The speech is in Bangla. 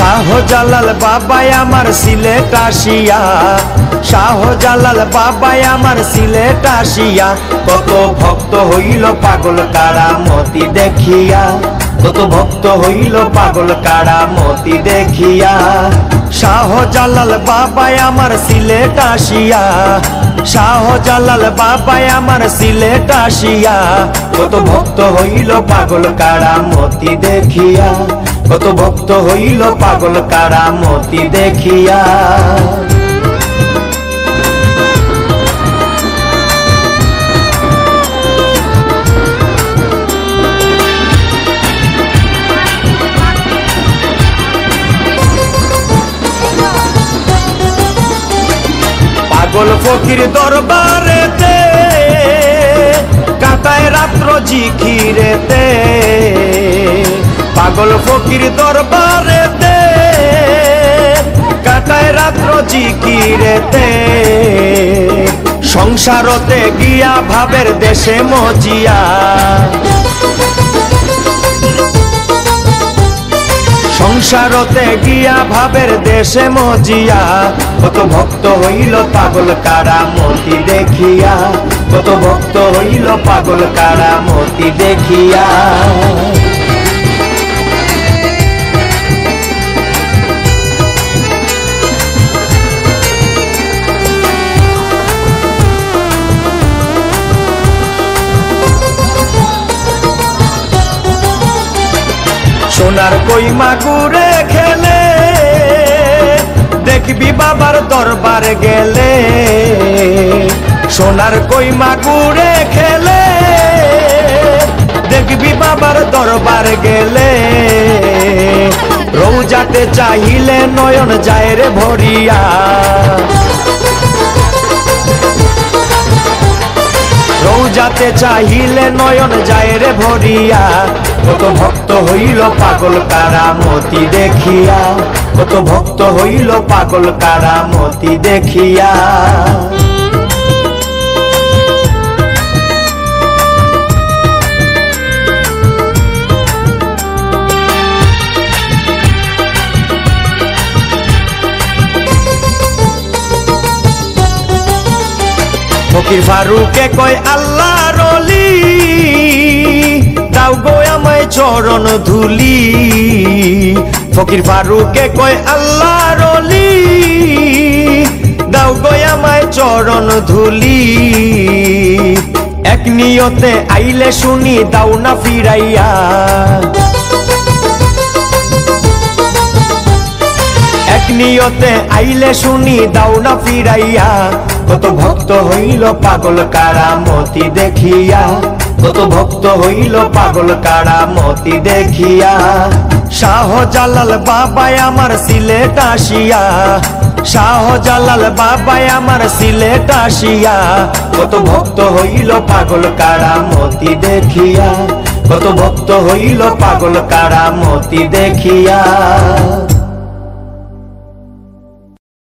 শাহজালাল বাবাই আমার সিলেট আসিয়া, শাহজালাল বাবাই আমার সিলেট আসিয়া, কত ভক্ত হইল পাগল কারামতি দেখিয়া, কত ভক্ত হইল পাগল কারামতি দেখিয়া। শাহজালাল বাবাই আমার সিলেট আসিয়া, শাহজালাল বাবাই আমার সিলেট আসিয়া, কত ভক্ত হইল পাগল কারামতি দেখিয়া, কত ভক্ত হইল পাগল কারামতি দেখিয়া। পাগল ফকির দরবারেতে কাটায় রাত্র জিকিরেতে, পাগল ফকির দরবারেতে কাটায় রাত্র জিকিরেতে, সংসারতে গিয়া ভাবের দেশে মজিয়া, সংসারতে গিয়া ভাবের দেশে মজিয়া, কত ভক্ত হইল পাগল কারামতি দেখিয়া, কত ভক্ত হইল পাগল কারামতি দেখিয়া। সোনার কই মাগুরে খেলে দেখবি বাবার দরবার গেলে, সোনার কই মাগুরে খেলে দেখবি বাবার দরবার গেলে, রোজাতে চাহিলে নয়ন যায় রে ভরিয়া, রোজাতে চাহিলে নয়ন যায় রে ভরিয়া, কত ভক্ত হইল পাগল কারামতি দেখিয়া, কত ভক্ত হইল পাগল কারামতি দেখিয়া। ফকির ফারুকে কয় আল্লাহর ওলি, দাও গো আমায় চরণ ধুলি, ফকির ফারুকে কয় আল্লাহর ওলি, দাও গো আমায় চরণ ধুলি, এক নিয়তে আইলে শুনি দাও না ফিরাইয়া, এক নিয়তে আইলে শুনি দাও না ফিরাইয়া, কত ভক্ত হইল পাগল কারামতি দেখিয়া, কত ভক্ত হইল পাগল কারামতি দেখিয়া। শাহজালাল বাবাই আমার সিলেট আসিয়া, শাহজালাল বাবাই আমার সিলেট আসিয়া, কত ভক্ত হইল পাগল কারামতি দেখিয়া, কত ভক্ত হইল পাগল কারামতি দেখিয়া।